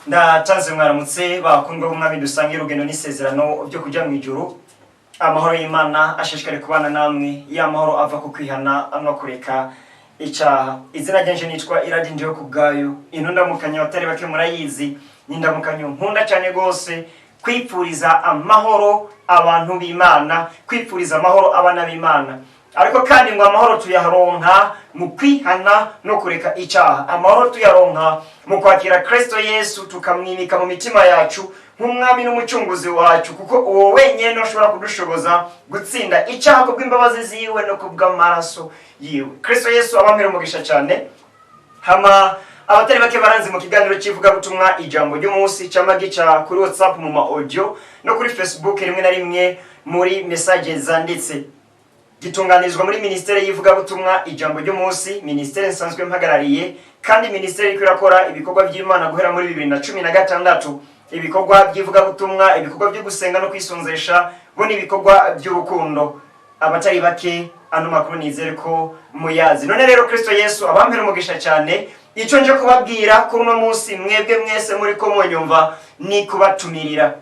Ndatanze mwaramutse bakundwa b'umwami dusangiye urugendo n'isezerano byo kujya mu ijuru. Amahoro y'Imana ashishikare kubana namwe, ya mahoro ava ku kwihana no kureka icyaha. Izina ryanje nitwa Iradi ndiyo kubgayo. Intundamukanyo batari bake murayizi, nindamukanyo nkunda cyane gose kwipfuriza amahoro abantu b'Imana, kwipfuriza amahoro abana b'Imana. Ariko kandi ngo amahoro tuyaronka mu kwihana no kureka icyaha. Amahoro tuyaronka mu kwakira Kristo Yesu tukamwimika mu mitima yacu nk'umwami n'umucunguzi wacu, kuko uwo wenyene ashobora kudushoboza gutsinda icyaha kubw'imbabazi ziwe no kubw'amaraso yiwe. Kristo Yesu abamira umugisha cyane. Hama abatari bake baranzi mu kiganiro kivuga gutumwa ijambo ry'umunsi cyamagica kuri WhatsApp mu ma audio no kuri Facebook rimwe na rimwe muri messages zanditse. Gitunganizwa muri ministeri yivuga gutumwa ijambo ry'umunsi, ministeri nsanzwe mpagarariye, kandi ministeri irakora ibikorwa by'Imana guhera muri 2016. Ibikorwa byivuga gutumwa, ibikorwa byo gusenga no kwisonzesha, bo ni ibikorwa by'urukundo. Abatari bake ano makuru nizere ko muyazi. None rero Kristo Yesu abampera umugisha cyane, icyo nje kubabwira kuri uno munsi mwebwe mwese muri ko munyumva ni kubatumirira.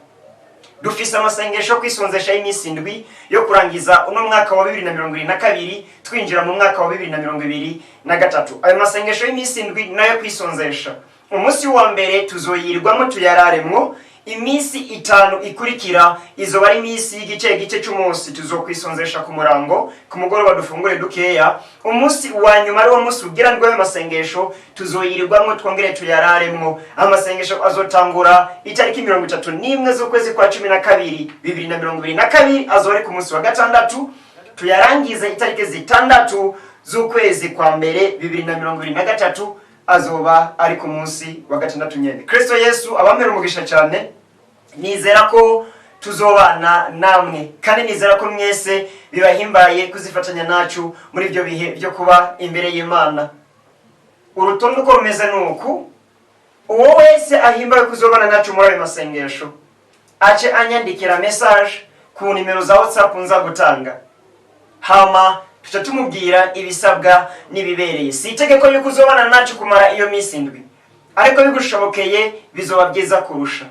Dufise amasengesho kwisonzesha y'imisi 7 yo kurangiza uno mwaka wa 2022 twinjira mu mwaka wa 2023. Ayo masengesho y'imisi 7 nayo kwisonzesha. Umunsi wa mbere tuzoyirwamo tuyararemwo, imisi 5 ikurikira izo bari imisi y'igice cy'umunsi tuzokwisonzesha ku murango, ku mugoroba dufungure dukeya. Umunsi wa nyuma ari wo munsi ugira ndwe masengesho tuzoyirwamo twongere tuyararemwo. Amasengesho azotangura itariki 31 z'ukwezi kwa 12 2022, azore ku munsi wa gatandatu, tuyarangiza itariki 6 z'ukwezi kwa mbere 2023, azoba ari ku munsi wa gatandatu nyene. Kristo Yesu abamera umugisha cyane. Nizera ko tuzobana namwe, kandi nizera ko mwese bibahimbaye kuzifatanya nacu muri byo bihe byo kuba imbere y'Imana. Urutondo ko rumeze nuku, uwo wese ahimbaye kuzobana nacu muri ayo masengesho ace anyandikira message ku nimero za WhatsApp nza gutanga, hama tutamubwira ibisabwa nibibereye. Si itegeko yuko uzobana nacu kumara iyo misi 7, ariko bigushobokeye bizoba byiza kurusha.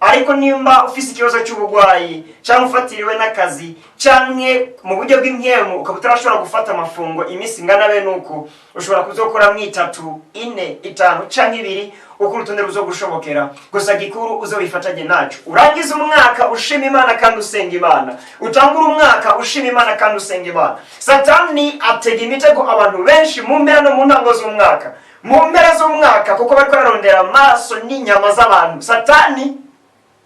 Ariko nimba ufise ikibazo cy'ubugwayi cyangwa ufatiriwe n'akazi canke mu buryo bw'impyemu ukabutarashobora gufata amafungo imisi ngana be nuko, ushobora kuzokora mu 3, 4, 5 canke 2 uko urutonde ruzogushobokera. Gusa gikuru uzobifatanye nacu. Urangiza umwaka ushima Imana kandi usenga Imana. Utangura umwaka ushima Imana kandi usenga Imana. Satani atega imitego abantu benshi mu mpera no mu ntango z'umwaka. Mu mpera z'umwaka kuko bariko bararondera amaso n'inyama z'abantu. Satani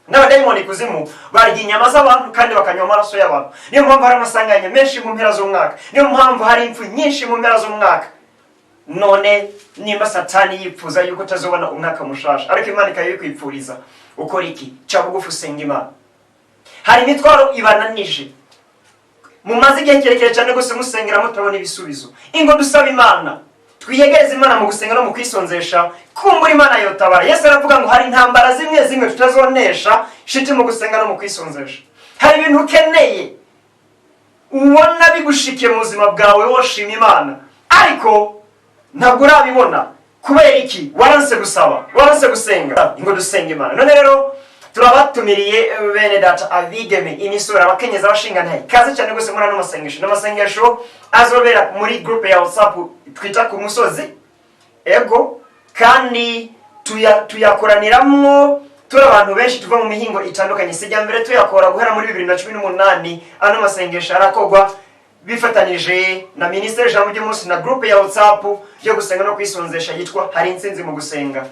n'abadayimoni kuzimu barya inyama z'abantu kandi bakanywa amaraso y'abantu. Niyo mpamvu hari amasanganya menshi mu mpera z'umwaka. Niyo mpamvu hari impfu nyinshi mu mpera z'umwaka. None nimba Satani yipfuza yuko tazobona umwaka mushasha, ariko Imana ikayikwipfuriza, ukora iki? Ca bugufi usenga Imana. Hari imitwaro ibananije mumaze igihe kirekire cyane gose musengera mutabona ibisubizo. Ingo dusaba Imana, twiyegereza Imana mu gusenga no mu kwisonzesha, kumbura Imana yotabara. Yesu aravuga ngo hari intambara zimwe tutazonesha shiti mu gusenga no mu kwisonzesha. Hari ibintu ukeneye ubona bigushikiye mu buzima bwawe woshima Imana, ariko ntabwo urabibona. Kubera iki? Waranse gusaba, waranse gusenga. Ingo dusenga Imana. None rero turabatumiriye bene data abigeme, imisura, abakenyeza, abashingantahe, kaze cyane gose muri ano masengesho. N'amasengesho azobera muri groupe ya WhatsApp twita ku musozi ego, kandi tuyakoraniramwo turi abantu benshi tuva mu mihingo itandukanye. Sijya mbere tuyakora guhera muri 2018. Ano masengesho arakogwa bifatanije na ministeri jambo ry'umunsi na groupe ya WhatsApp yo gusenga no kwisonzesha yitwa Hari Insinzi mu Gusenga.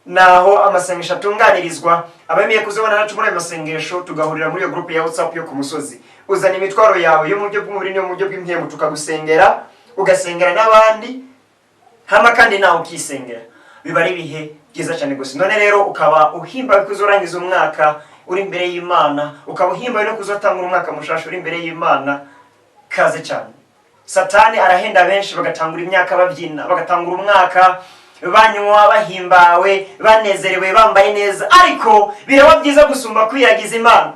Naho amasengesho atunganirizwa, abemeye kuzobana nacu muri amasengesho tugahurira muri iyo groupe ya WhatsApp yo ku musozi. Uzana imitwaro yawe yo mu buryo bw'umubiri no mu buryo bw'impyemu, tukagusengera, ugasengera n'abandi, hama kandi nawe ukisengera. Biba ari bihe byiza cyane gose. None rero ukaba uhimba kuzorangiza umwaka uri imbere y'Imana, ukaba uhimba no kuzotanga umwaka mushasha uri imbere y'Imana. Kaze cyane. Satani arahenda benshi bagatangura imyaka babyina, bagatangura umwaka banywa bahimbawe banezerewe bambaye neza, ariko biraba byiza gusumba kwiragiza Imana,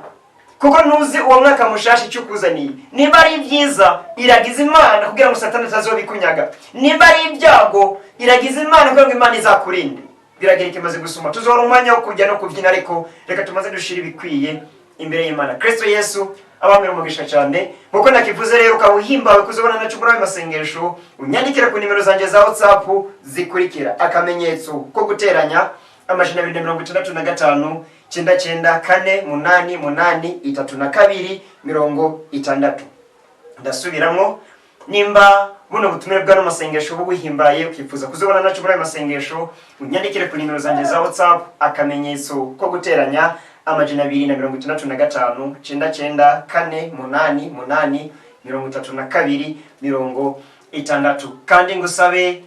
kuko ntuzi uwo mwaka mushasha icyo kuzaniye. Niba ari byiza iragiza Imana kugira ngo Satani atazobikunyaga, niba ari ibyago iragiza Imana kugira ngo Imana izakurinde. biragira ikimaze gusuma tuzora umwanya wo kujya no kubyina ariko reka tumaze dushira ibikwiye imbere y'Imana. Kristo Yesu abamira umugisha cyane nkuko nakivuze rero ukawuhimbawe kuzobona na cukura y'amasengesho unyandikira ku nimero zanje za WhatsApp zikurikira akamenyetso ko guteranya 265 99 ndasubiramo nimba buno butumire bwa n'amasengesho bugwihimbaye ukifuza kuzobona na cukura y'amasengesho unyandikire ku nimero zanje za WhatsApp akamenyetso ko guteranya 265 99 kandi ngusabe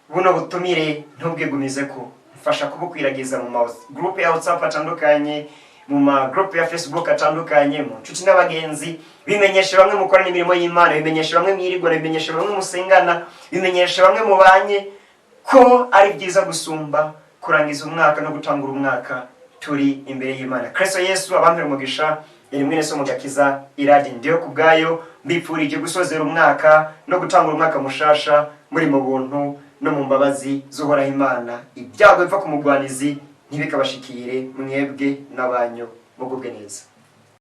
buno butumire ntubwigumize ko mfasha kubukwiragiza mu group ya WhatsApp atandukanye mu ma group ya Facebook atandukanye mu nshuti n'abagenzi bimenyesha bamwe mukora n'imirimo y'Imana bimenyesha bamwe mwirigwa bimenyesha bamwe musengana bimenyesha bamwe mubanye ko ari byiza gusumba kurangiza umwaka no gutangura umwaka turi imbere y'Imana. Kristo Yesu abampera umugisha yari mwene so mugakiza iradi ndiyo kubgayo mbipfurije gusozera umwaka no gutangura umwaka mushasha muri mu buntu no mu mbabazi zuhoraho Imana. Ibyago biva ku mugwanizi ntibikabashikire mwebwe n'abanyu mugubwe neza.